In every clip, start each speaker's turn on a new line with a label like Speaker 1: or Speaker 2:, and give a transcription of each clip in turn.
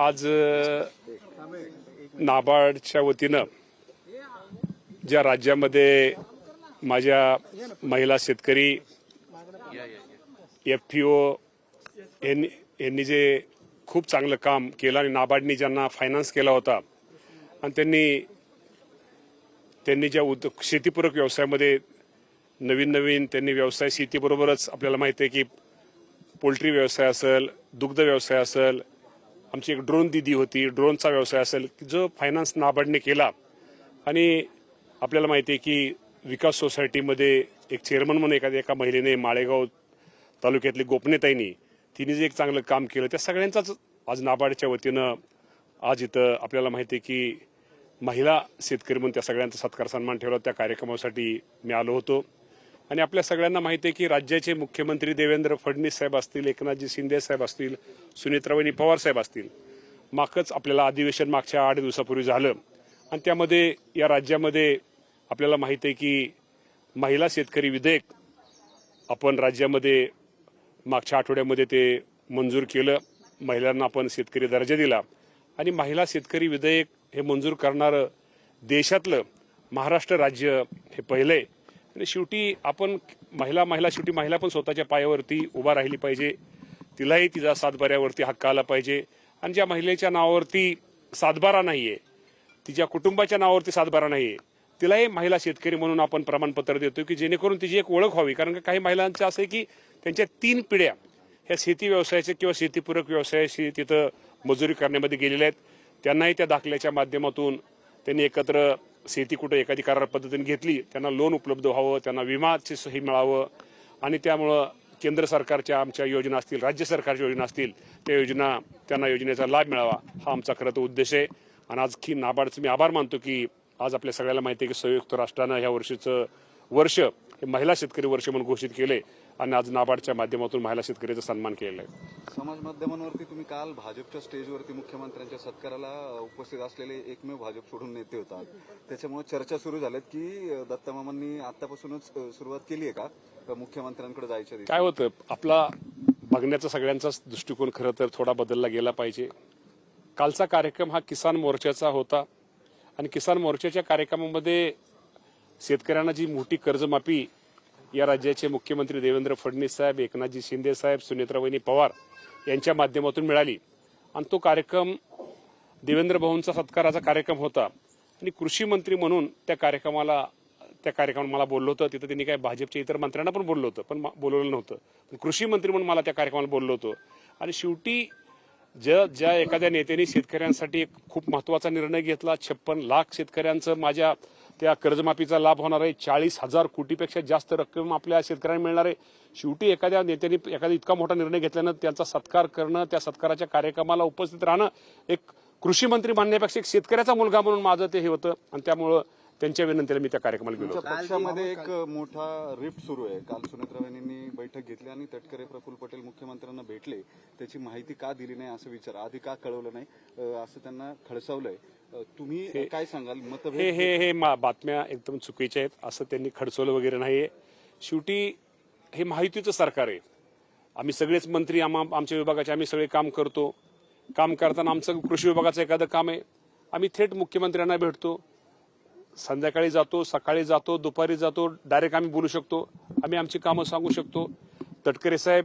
Speaker 1: आज नाबार्डच्या वतीनं ज्या राज्यामध्ये माझ्या महिला शेतकरी FPO यांनी जे खूप चांगलं काम केलं आणि नाबार्डनी ज्यांना फायनान्स केला होता आणि त्यांनी ज्या शेतीपूरक व्यवसायामध्ये नवीन त्यांनी व्यवसाय शेतीबरोबरच आपल्याला माहिती आहे की पोल्ट्री व्यवसाय असेल, दुग्ध व्यवसाय असेल, आमची एक ड्रोन दीदी होती, ड्रोनचा व्यवसाय असेल, जो फायनान्स नाबार्डने केला. आणि आपल्याला माहिती आहे की विकास सोसायटीमध्ये एक चेअरमन म्हणून एका महिलेने माळेगाव तालुक्यातली गोपनेताईंनी तिने जे एक चांगलं काम केलं त्या सगळ्यांचाच आज नाबार्डच्या वतीनं आज इथं आपल्याला माहिती आहे की महिला शेतकरी म्हणून त्या सगळ्यांचा सत्कार सन्मान ठेवला. त्या कार्यक्रमासाठी मी आलो होतो. आणि आपल्या सगळ्यांना माहिती आहे की राज्याचे मुख्यमंत्री देवेंद्र फडणवीस साहेब असतील, एकनाथजी शिंदे साहेब असतील, सुनेत्रावहिनी पवार साहेब असतील, मागच आपल्याला अधिवेशन मागच्या 8 दिवसापूर्वी झालं आणि त्यामध्ये या राज्यामध्ये आपल्याला माहिती आहे की महिला शेतकरी विधेयक आपण राज्यामध्ये मागच्या आठवड्यामध्ये ते मंजूर केलं. महिलांना आपण शेतकरी दर्जा दिला आणि महिला शेतकरी विधेयक हे मंजूर करणारं देशातलं महाराष्ट्र राज्य हे पहिलं आहे. आणि शेवटी आपण शेवटी महिला पण स्वतःच्या पायावरती उभा राहिली पाहिजे. तिलाही तिचा सातबाऱ्यावरती हक्क आला पाहिजे. आणि ज्या महिलेच्या नावावरती सातबारा नाहीये, तिच्या कुटुंबाच्या नावावरती सातबारा नाहीये, तिलाही महिला शेतकरी म्हणून आपण प्रमाणपत्र देतो की जेणेकरून तिची एक ओळख व्हावी. कारण काही महिलांचं असं आहे की त्यांच्या 3 पिढ्या ह्या शेती व्यवसायाचे किंवा शेतीपूरक व्यवसायाशी तिथं मजुरी करण्यामध्ये गेलेल्या आहेत. त्यांनाही त्या दाखल्याच्या माध्यमातून त्यांनी एकत्र शेती कुठं एखादी करार पद्धतीने घेतली, त्यांना लोन उपलब्ध व्हावं, त्यांना विमाची सोयी मिळावं. आणि त्यामुळं केंद्र सरकारच्या आमच्या योजना असतील, राज्य सरकारच्या योजना असतील, त्यांना योजनेचा लाभ मिळावा हा आमचा खरं तर उद्देश आहे. आणि आज की नाबार्डचं मी आभार मानतो की आज आपल्या सगळ्याला माहिती आहे की संयुक्त राष्ट्रानं ह्या वर्षीचं वर्ष हे महिला शेतकरी वर्ष म्हणून घोषित केले आणि आज नाबार्डच्या माध्यमातून महिला शेतकऱ्याचा सन्मान केलेला आहे.
Speaker 2: समाज माध्यमांवरती तुम्ही काल भाजपच्या स्टेजवरती मुख्यमंत्र्यांच्या सत्काराला उपस्थित असलेले एकमेव भाजप सोडून नेते होतात. त्याच्यामुळे चर्चा सुरू झाल्यात की दत्तामामांनी आतापासूनच सुरुवात केली आहे का मुख्यमंत्र्यांकडे जायच्या?
Speaker 1: काय होतं, आपला बघण्याचा सगळ्यांचाच दृष्टिकोन खरं तर थोडा बदलला गेला पाहिजे. कालचा कार्यक्रम हा किसान मोर्चाचा होता आणि किसान मोर्चाच्या कार्यक्रमामध्ये शेतकऱ्यांना जी मोठी कर्जमाफी या राज्याचे मुख्यमंत्री देवेंद्र फडणवीस साहेब, एकनाथजी शिंदे साहेब, सुनेत्रावहिनी पवार यांच्या माध्यमातून मिळाली. आणि तो कार्यक्रम देवेंद्र भाऊंचा सत्काराचा कार्यक्रम होता. आणि कृषी मंत्री म्हणून त्या कार्यक्रमाला मला बोललो होतं. तिथं त्यांनी काय भाजपच्या इतर मंत्र्यांना पण बोललो होतं, पण बोलवलं नव्हतं. पण कृषी मंत्री म्हणून मला त्या कार्यक्रमाला बोललो होतो. आणि शेवटी ज्या एखाद्या नेत्याने शेतकऱ्यांसाठी एक खूप महत्वाचा निर्णय घेतला, 56 लाख शेतकऱ्यांचं माझ्या त्या कर्जमाफीचा लाभ होणार आहे, 40,000 कोटीपेक्षा जास्त रक्कम आपल्या शेतकऱ्यांना मिळणार आहे. शेवटी एखाद्या नेत्याने एखादा इतका मोठा निर्णय घेतल्यानं त्यांचा सत्कार करणं, त्या सत्काराच्या कार्यक्रमाला उपस्थित राहणं, एक कृषी मंत्री म्हणण्यापेक्षा एक शेतकऱ्याचा मुलगा म्हणून माझं ते हे होतं. आणि त्यामुळं त्यांच्या विनंतीला मी त्या कार्यक्रमाला गेलो.
Speaker 2: पक्षामध्ये एक मोठा रिफ्ट सुरू आहे. काल सुनेत्रावहिनींनी बैठक घेतली आणि तटकरे, प्रफुल्ल पटेल मुख्यमंत्र्यांना भेटले. त्याची माहिती का दिली नाही असं विचार, आधी का कळवलं नाही असं त्यांना खडसावलंय. तुम्ही काय सांगाल? मतभेद
Speaker 1: हे बातम्या एकदम चुकीच्या आहेत. असं त्यांनी खडसवलं वगैरे नाहीये. शेवटी हे माहितीचं सरकार आहे. आम्ही सगळेच मंत्री आमच्या विभागाचे आम्ही सगळे काम करतो. काम करताना आमचं कृषी विभागाचं एखादं काम आहे, आम्ही थेट मुख्यमंत्र्यांना भेटतो. संध्याकाळी जातो, सकाळी जातो, दुपारी जातो, डायरेक्ट आम्ही बोलू शकतो, आम्ही आमची कामं सांगू शकतो. तटकरे साहेब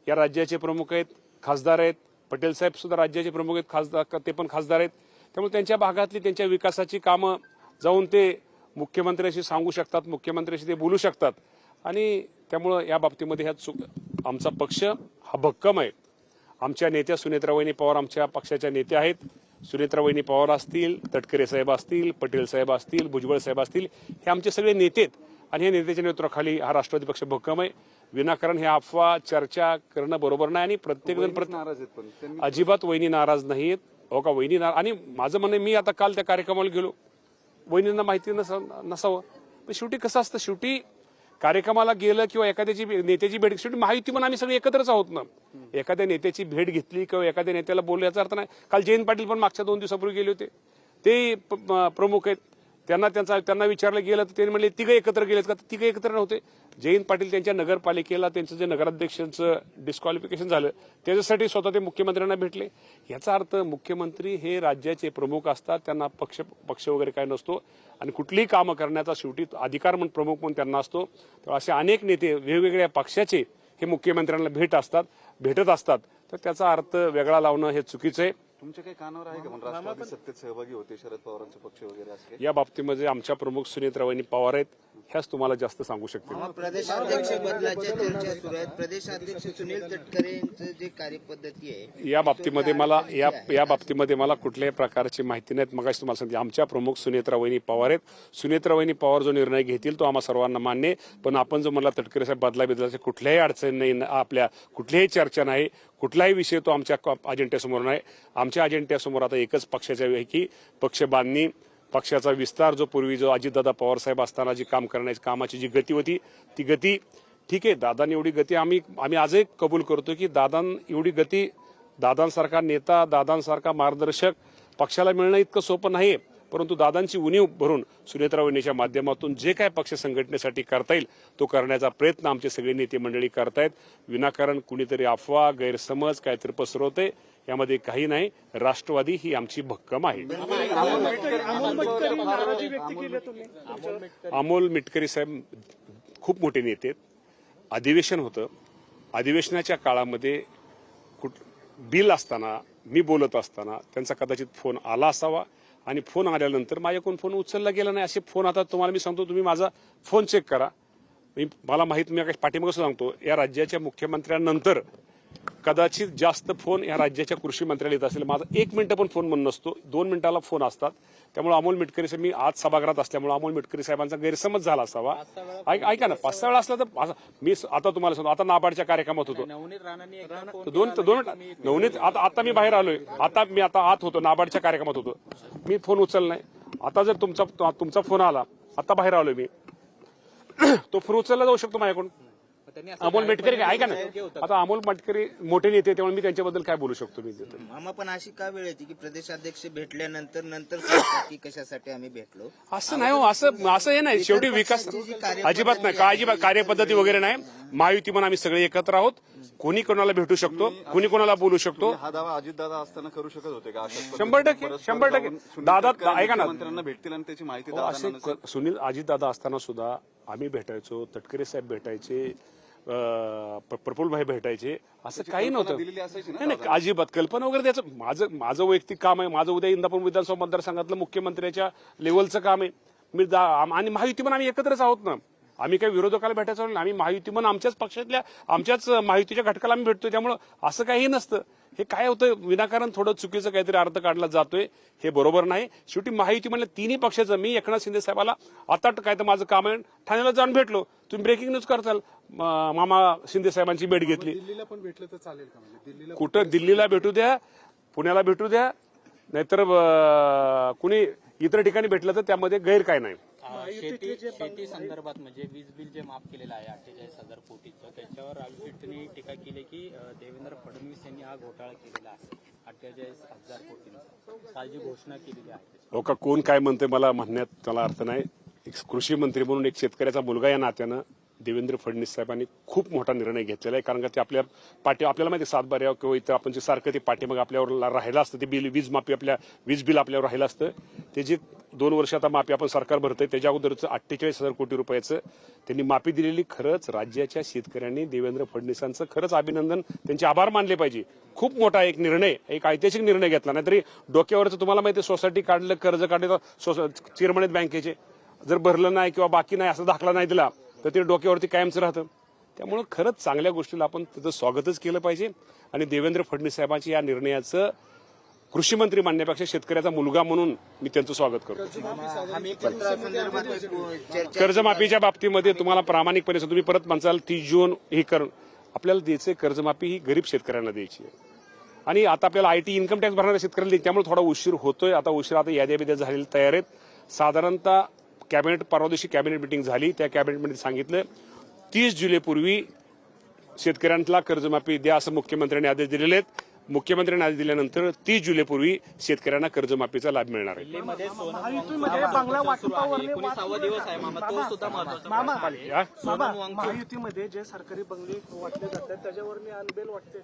Speaker 1: या राज्याचे प्रमुख आहेत, खासदार आहेत. पटेल साहेब सुद्धा राज्याचे प्रमुख आहेत, खासदार, ते पण खासदार आहेत. त्यामुळे त्यांच्या भागातली त्यांच्या विकासाची कामं जाऊन ते मुख्यमंत्र्यांशी सांगू शकतात, मुख्यमंत्र्यांशी ते बोलू शकतात. आणि त्यामुळं या बाबतीमध्ये आमचा पक्ष हा भक्कम आहे. आमच्या नेत्या सुनेत्रावहिनी पवार आमच्या पक्षाच्या नेत्या आहेत. सुनेत्रावहिनी पवार असतील, तटकरे साहेब असतील, पटेल साहेब असतील, भुजबळ साहेब असतील, हे आमचे सगळे नेते आहेत. आणि हे नेत्याच्या नेतृत्वाखाली हा राष्ट्रवादी पक्ष भक्कम आहे. विनाकारण हे अफवा चर्चा करणं बरोबर नाही. आणि प्रत्येकजण
Speaker 2: नाराज आहेत, पण
Speaker 1: अजिबात वहिनी नाराज नाहीत. हो का, वहिनी आणि माझं म्हणणं, मी आता काल त्या कार्यक्रमाला गेलो, वहिनींना माहिती नसावं. पण शेवटी कसं असतं, शेवटी कार्यक्रमाला गेलं किंवा एखाद्याची नेत्याची भेट, शेवटी माहिती पण आम्ही सगळे एकत्रच आहोत ना. एखाद्या नेत्याची भेट घेतली किंवा एखाद्या नेत्याला बोललं याचा अर्थ नाही. काल जयंत पाटील पण मागच्या 2 दिवसापूर्वी गेले होते, ते प्रमुख आहेत. त्यांना विचारलं गेलं तर त्यांनी म्हणले तिघं एकत्र गेलेत का? तिघं एकत्र नव्हते. जयंत पाटील त्यांच्या नगरपालिकेला त्यांचं जे नगराध्यक्षांचं डिस्क्वालिफिकेशन झालं त्याच्यासाठी स्वतः ते मुख्यमंत्र्यांना भेटले. याचा अर्थ मुख्यमंत्री हे राज्याचे प्रमुख असतात, त्यांना पक्ष वगैरे काय नसतो आणि कुठलीही कामं करण्याचा शेवटी अधिकार म्हणून प्रमुख म्हणून त्यांना असतो. तर असे अनेक नेते वेगवेगळ्या पक्षाचे हे मुख्यमंत्र्यांना भेटत असतात. तर त्याचा अर्थ वेगळा लावणं हे चुकीचं आहे.
Speaker 2: तुमच्या काही कानावर आहे का म्हणून राष्ट्रवादी सत्तेत सहभागी होते शरद पवारांचे पक्ष वगैरे असं काही?
Speaker 1: या बाबतीमध्ये आमच्या प्रमुख सुनेत्राबाई पवार आहेत, ह्याच तुम्हाला जास्त सांगू शकतील.
Speaker 3: प्रदेशाध्यक्ष बदलाच्या चर्चा सुरू आहेत. प्रदेशाध्यक्ष सुनील तटकरे यांचं जे कार्यपद्धती आहे
Speaker 1: या बाबतीमध्ये मला कुठल्याही प्रकारची माहिती नाहीत. मगाशी तुम्हाला सांगते आमच्या प्रमुख सुनेत्राबाई पवार आहेत. सुनेत्राबाई पवार जो निर्णय घेतील तो आम्हा सर्वांना मान्य आहे. पण आपण जो मला तटकरे साहेब बदलाचे कुठल्याही अडचण नाही, आपल्या कुठल्याही चर्चा नाही, कुठलाही विषय तो आमच्या अजेंड्यासमोर नाही. आमच्या अजेंड्यासमोर आता एकच पक्षाच्या आहे की पक्ष बांधणी, पक्षाचा विस्तार. जो पूर्वी जो अजितदादा पवार साहेब असताना जी काम करण्याची कामाची जी गती होती ती गती ठीक आहे. दादांनी एवढी गती आम्ही आजही कबूल करतो की एवढी गती, दादांसारखा नेता, दादांसारखा मार्गदर्शक पक्षाला मिळणं इतकं सोपं नाही. परंतु दादांची उणीव भरून सुनेत्रा वहिनीच्या माध्यमातून जे काय पक्ष संघटनेसाठी करता येईल तो करण्याचा प्रयत्न आमचे सगळे नेते मंडळी करतायत. विनाकारण कुणीतरी अफवा, गैरसमज काहीतरी पसरवते, यामध्ये काही नाही. राष्ट्रवादी ही आमची भक्कम आहे. अमोल मिटकरी साहेब खूप मोठे नेते आहेत. अधिवेशन होतं, अधिवेशनाच्या काळामध्ये बिल असताना मी बोलत असताना त्यांचा कदाचित फोन आला असावा आणि फोन आल्यानंतर माझ्याकडून फोन उचलला गेला नाही. असे फोन आता तुम्हाला मी सांगतो, तुम्ही माझा फोन चेक करा. मला माहित, मी पाठीमागे सांगतो, या राज्याच्या मुख्यमंत्र्यांनंतर कदाचित जास्त फोन या राज्याच्या कृषी मंत्र्याला येत असेल. माझा 1 मिनिट पण फोन म्हणून नसतो, 2 मिनिटाला फोन असतात. त्यामुळे अमोल मिटकरी साहेब, मी आज सभागृहात असल्यामुळे अमोल मिटकरी साहेबांचा गैरसमज झाला असावा. ऐका ना, 5-6 वेळा असला तर मी आता तुम्हाला सांगतो, आता नाबार्डच्या कार्यक्रमात होतो, नवनीत आता मी बाहेर आलोय, आता आत होतो, नाबार्डच्या कार्यक्रमात होतो, मी फोन उचलला नाही. आता जर तुमचा फोन आला, आता बाहेर आलोय मी, तो फोन उचलला जाऊ शकतो माझ्याकडून. अमोल मेटकरी काय, ऐका ना, आता अमोल मेटकरी मोठे नेते, त्यामुळे मी त्यांच्याबद्दल काय बोलू शकतो. मी
Speaker 3: मामा, पण अशी का वेळ येते की प्रदेशाध्यक्ष भेटल्यानंतर की कशासाठी आम्ही भेटलो?
Speaker 1: असं नाही हो, असं हे नाही. शेवटी विकास अजिबात नाही, अजिबात कार्यपद्धती वगैरे नाही. महायुती म्हणून आम्ही सगळे एकत्र आहोत. कोणी कोणाला भेटू शकतो, कोणी कोणाला बोलू शकतो.
Speaker 2: हा दावा अजितदादा असताना करू शकत होते का?
Speaker 1: 100% दादा, ऐका ना,
Speaker 2: मंत्र्यांना भेटतील आणि त्याची माहिती
Speaker 1: असे सुनील अजितदादा असताना सुद्धा आम्ही भेटायचो, तटकरे साहेब भेटायचे, प्रफुल्लभाई भेटायचे, असं काही नव्हतं. नाही, अजिबात कल्पना वगैरे द्यायचं. माझं वैयक्तिक काम आहे. माझं उद्या इंदापूर विधानसभा मतदारसंघातलं मुख्यमंत्र्याच्या लेवलचं काम आहे. आणि महायुती पण आम्ही एकत्रच आहोत ना. आम्ही काही विरोधकाला भेटायचं नाही. आम्ही महायुती पण आमच्याच पक्षातल्या, आमच्याच महायुतीच्या घटकाला आम्ही भेटतोय. त्यामुळे असं काही नसतं. हे काय होतं, विनाकारण थोडं चुकीचं काहीतरी अर्थ काढला जातोय, हे बरोबर नाही. शेवटी महायुती म्हणलं तिन्ही पक्षाचं, मी एकनाथ शिंदे साहेबाला आता काय तर माझं काम आहे, ठाण्याला जाऊन भेटलो. तुम्ही ब्रेकिंग न्यूज करताल, मामा शिंदे साहेबांची भेट घेतली.
Speaker 4: दिल्लीला पण भेटलं तर चालेल का? म्हणजे
Speaker 1: कुठं दिल्लीला भेटू द्या, पुण्याला भेटू द्या, नाहीतर कुणी इतर ठिकाणी भेटलं तर त्यामध्ये गैर काय नाही.
Speaker 5: शेती संदर्भात म्हणजे वीज बिल जे माफ केलेलं आहे 48,000 कोटीचं, त्याच्यावर राजू शेट्टींनी टीका केली की देवेंद्र फडणवीस यांनी हा घोटाळा केलेला आहे 48,000 कोटींचा. काल जी घोषणा केलेली आहे,
Speaker 1: हो का, कोण काय म्हणते मला म्हणण्यात त्याला अर्थ नाही. एक कृषी मंत्री म्हणून, एक शेतकऱ्याचा मुलगा या नात्यानं देवेंद्र फडणवीस साहेबांनी खूप मोठा निर्णय घेतलेला आहे. कारण का ते आपल्याला माहिती, 7 बाऱ्या किंवा इथं आपण जे सारखं ते पाठीमाग आपल्यावर राहिलं असतं, ते वीज बिल आपल्यावर राहिलं असतं. ते जे 2 वर्ष आता माफी आपण सरकार भरतंय, त्याच्या अगोदरचं 48,000 कोटी रुपयाचं त्यांनी माफी दिलेली. खरंच राज्याच्या शेतकऱ्यांनी देवेंद्र फडणवीसांचं खरंच अभिनंदन, त्यांचे आभार मानले पाहिजे. खूप मोठा एक निर्णय, एक ऐतिहासिक निर्णय घेतला. नाहीतरी डोक्यावरचं तुम्हाला माहिती, सोसायटी काढलं, कर्ज काढलं, चेअरमन आहेत बँकेचे, जर भरलं नाही किंवा बाकी नाही असं दाखला नाही दिला तर ते डोक्यावरती कायमचं राहतं. त्यामुळे खरंच चांगल्या गोष्टीला आपण त्याचं स्वागतच केलं पाहिजे. आणि देवेंद्र फडणवीस साहेबांच्या या निर्णयाचं कृषी मंत्री मानण्यापेक्षा शेतकऱ्याचा मुलगा म्हणून मी त्यांचं स्वागत करतो. कर्जमाफीच्या बाबतीमध्ये तुम्हाला प्रामाणिकपणे तुम्ही परत म्हणसाल 30 जून हे करून आपल्याला द्यायचं. कर्जमाफी ही गरीब शेतकऱ्यांना द्यायची आहे आणि आता आपल्याला आयटी इन्कम टॅक्स भरणाऱ्या शेतकऱ्यांना द्यायची. त्यामुळे थोडा उशीर होतोय. आता याद्या बिद्या झालेल्या तयार आहेत. साधारणतः परवा दिवशी कॅबिनेट मिटिंग झाली. त्या कॅबिनेटमध्ये सांगितलं 30 जुलैपूर्वी शेतकऱ्यांना कर्जमाफी द्या असं मुख्यमंत्र्यांनी आदेश दिलेले आहेत. मुख्यमंत्र्यांनी आदेश दिल्यानंतर 30 जुलैपूर्वी शेतकऱ्यांना कर्जमाफीचा लाभ मिळणार आहे.
Speaker 5: दिल्लीमध्ये सोनम
Speaker 6: महायुतीमध्ये बांगला वाटपावर
Speaker 5: 19वा दिवस आहे मामा, तो सुद्धा महत्वाचा
Speaker 6: मामा
Speaker 1: या?
Speaker 6: महायुतीमध्ये जे सरकारी बंगले वाटले जातात त्याच्यावर मी अनबेल वाटते.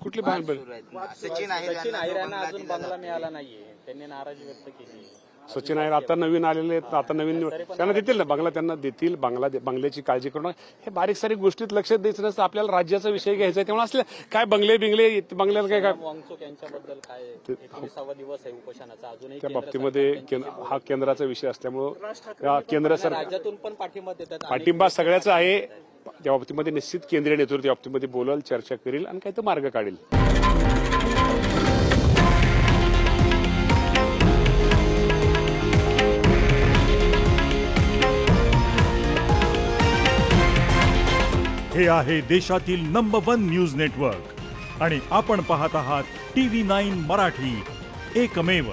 Speaker 1: कुठली भानबल?
Speaker 3: सचिन
Speaker 5: सचिन
Speaker 3: आहे
Speaker 5: अहिरांना अजून बंगला मिळाला नाहीये, त्यांनी नाराजी व्यक्त केली.
Speaker 1: सचिन आहे आता नवीन आलेले आहेत, आता नवीन त्यांना देतील ना बंगला, त्यांना देतील बंगल्याची काळजी करू नका. हे बारीक सारीक गोष्टीत लक्ष द्यायचं नसतं, आपल्याला राज्याचा विषय घ्यायचा आहे. त्यामुळे असले काय बंगल्याला काय
Speaker 5: वांगचूक यांच्याबद्दल काय 19वा दिवस आहे उपोषणाचा, अजूनही
Speaker 1: त्या बाबतीमध्ये हा केंद्राचा विषय असल्यामुळं केंद्र सरकार
Speaker 5: राज्यातून पण पाठिंबा देतात.
Speaker 1: पाठिंबा सगळ्याचा आहे. त्या बाबतीमध्ये निश्चित केंद्रीय नेतृत्व त्या बाबतीमध्ये बोलल, चर्चा करेल आणि काही तो मार्ग काढेल.
Speaker 7: हे आहे देशातील नंबर 1 न्यूज नेटवर्क आणि आपण पाहत आहात TV9 मराठी, एकमेव.